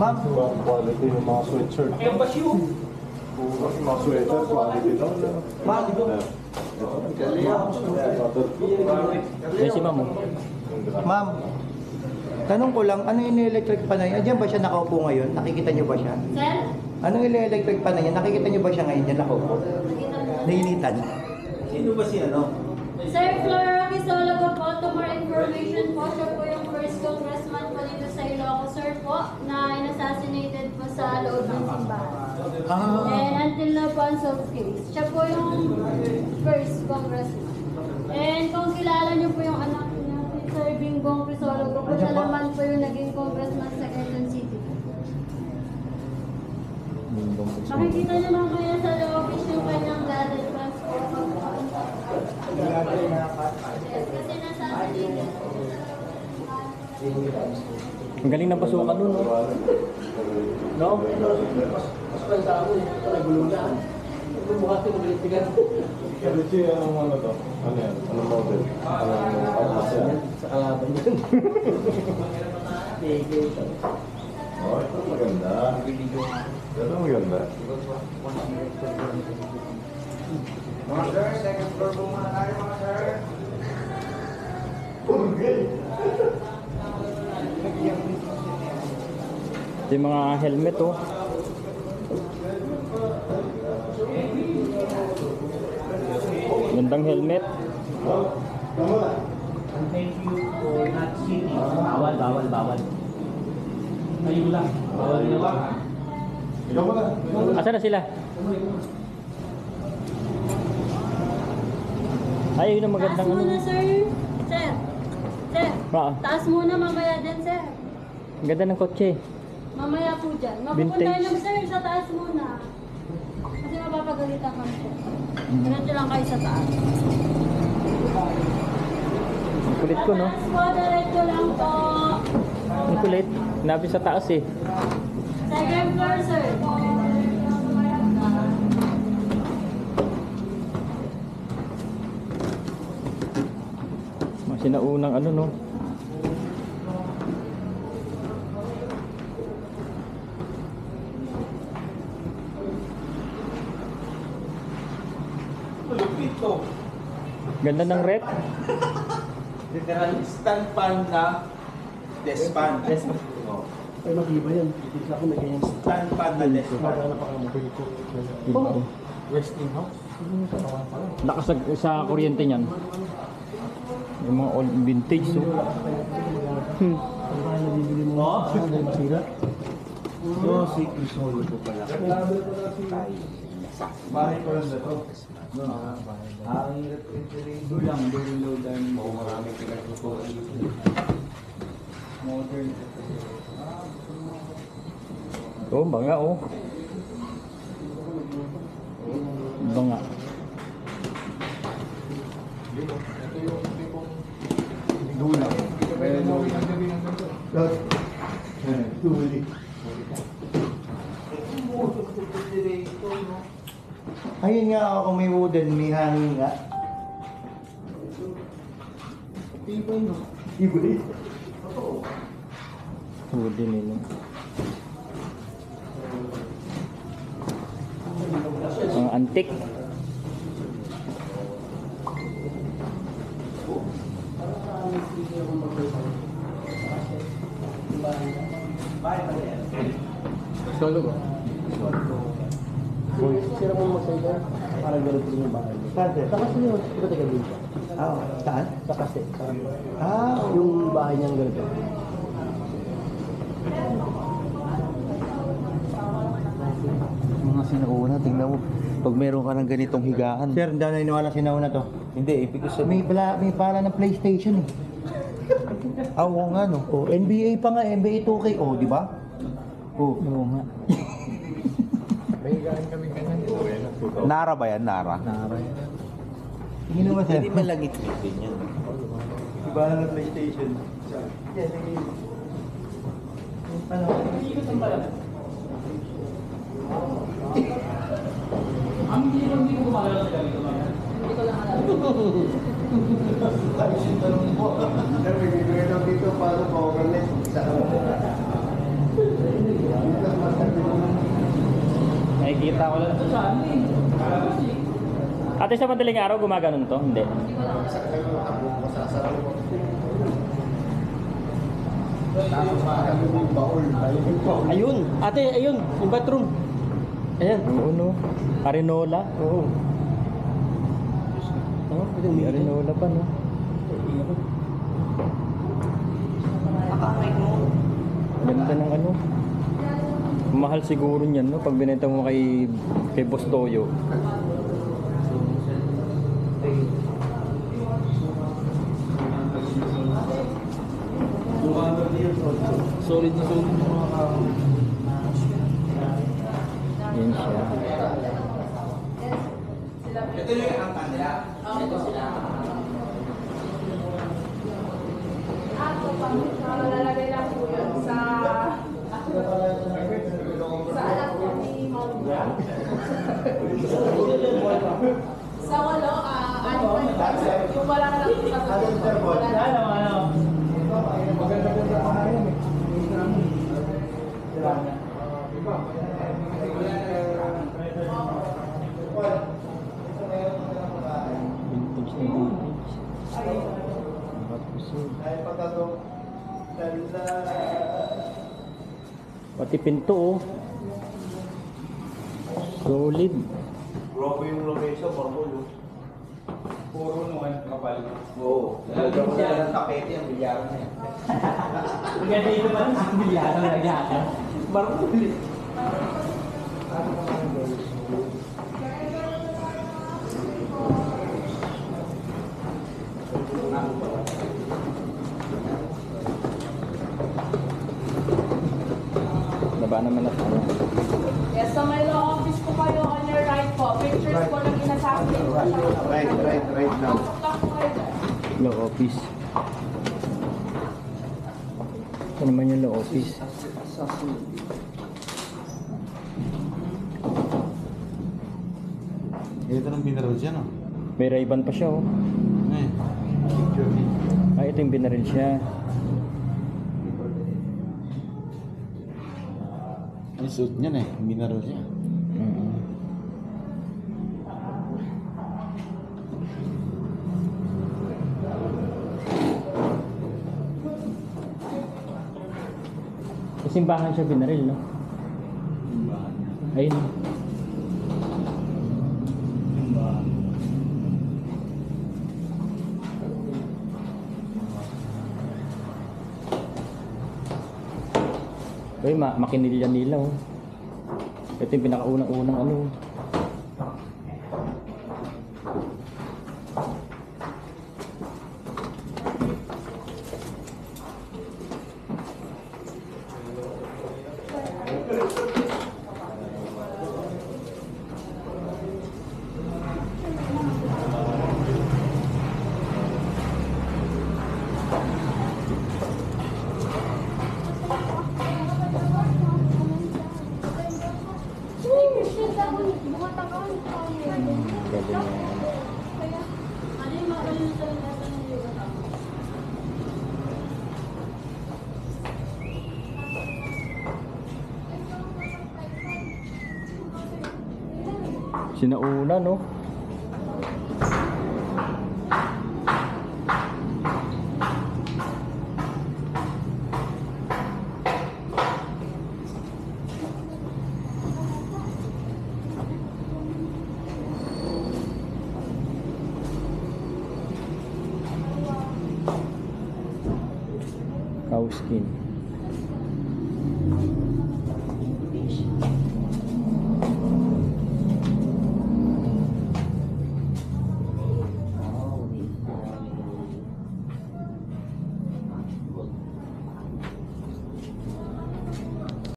Ma'am. Quality ng mga sweatshirt. Ayun ba siyo? Mga sweater, quality daw. Ma'am. Yan si ma'am. Ma'am. Tanong ko lang, ano yung electric pa na yun? Diyan ba siya nakaupo ngayon? Nakikita niyo ba siya? Sir? Anong electric pa na yun? Nakikita niyo ba siya ngayon diyan nakaupo? Nainitan. Sino ba si ano? Sir Flora Quisologo po, to more information po, siya po yung first congressman po dito sa Ilocos, sir po, na in-assassinated po sa loob ng simbahan. And until now po, unsolved case. Siya po yung first congressman. And kung kilala niyo po yung anak niya, si Sir Bingbong Quisologo po, siya naman po yung naging congressman sa Quezon City. Makikita niyo lang kaya sa office yung kanyang gadget transport. Yes, kasi nasa-assassinate. Ang galing ng pasukan nun, no? No? Mas pala ako eh. Nagulong yan. Bumukati mo bilitigan. Quality, anong ano to? Ano yan? Anong model? Anong outlet yan? Sa kalaban yun. Oh, ito maganda. Ito maganda. Mga sir, second floor po muna tayo mga sir. Ito yung mga helmet, oh. Gandang helmet. Thank you for not cheating. Bawal. Ayun lang. Bawal na lang. Ikaw pala. Asa na sila? Ay, yun ang magandang Taas ano. muna, sir. Sir. Sir. Taas muna mamaya din, sir. Ang ganda ng kotse. Mamaya po dyan. Mapupunta Vintage. lang, sir, sa taas muna. Kasi mapapagalitan kami, sir. Diretso lang kayo sa taas. Ang kulit ko, no? Sa taas po, diretso lang po. Ang kulit. Nabi sa taas, eh. Second floor, sir. Mga sinaunang ano, no? Lupit to. Ganda ng rep. Literal stand pan na desk pan. Oh. Ay, mag-iba yan. Titigil ako na ganyan. Stand pan na desk pan. Para napakamabili ko. Dito. Resting house? Nakasag sa kuryente niyan. Yung mga old vintage, so. Ang bahay na bibili mo. Oh? Dahil masira. So, si Crisolo po pala. Bahay ko lang na to. Ang refrigerator lang, very low dan mo. Maraming pinagpupuan. Modern. Oh, banga, oh. Banga. Gula. Tuli. Ayun nga ako kung may wooden, may hangin nga. Ibay, no? Ibay. Wooden nila. Ang antik. Solo ba? Sira mo masaya para ganun din yung bahay. Saan, sir? Sa kasi yun, di ba taga dito? Ah, saan? Sa kasi. Ah, Yung bahay niyang ganito. Mga sinauna, tingnan mo. Pag meron ka ng ganitong higaan. sir, hindi na naniniwala sinauna to. Hindi, ibig ko sabihin. May pala ng PlayStation eh. Ah, oo nga, no? Oh, NBA pa nga, NBA 2K. Oh, di ba? Oh, Oo nga. Nara ba yan? Nara? tingin naman, sir. Hindi man lang itin yan. Iba lang ng PlayStation. Yes, sige. Ano? Hindi ko kumalala sa ganito lang. Hindi ko lang alam. Ayusin tanong po. Sir, may bibigay daw dito para po organize. Isa ka mo. Nakikita ko lang ito sa amin. Ate, sa madaling araw gumaganon to? Hindi. Ayun, ate, ayun, yung bathroom. Ayan. Oo, no. Arenola. Oo. Oh, May Arenola pa, no? Ganda ng ano. Mahal siguro niyan, no? Pag binenta mo kay Boss Toyo. Solid na solid. Yan siya. Lalagay lang po yun sa anak ko ni Mom. Sa walo, yung wala na lang sa Vintage na vintage. Nakapusod. Pati pinto, oh. Solid. Grabe yung lamesa, marmol. Puro naman kapal. Oo. Lalagyan ko na ng tapete ang bilyaran na yan. Ganda ito pa rin sa bilyano na yata. Baba naman na tayo. Yes, sa may law office ko kayo on your right po. Pictures ko lang inassassinate ko siya. Right now. Talk ko kayo dyan. Law office. Ito naman yung law office. Ito ng mineral siya, no? May Ray-Ban pa siya, oh. Eh. Ay, ito yung binaril siya. Yung suit niyan eh. Mineral siya. Sa simbahan siya binaril, no? Ayun. Uy, makinilya nila, oh. Ito yung pinakaunang-unang ano. Ano yung mga ganun sa lasa ng yoga? Sinauna, no? Cow skin.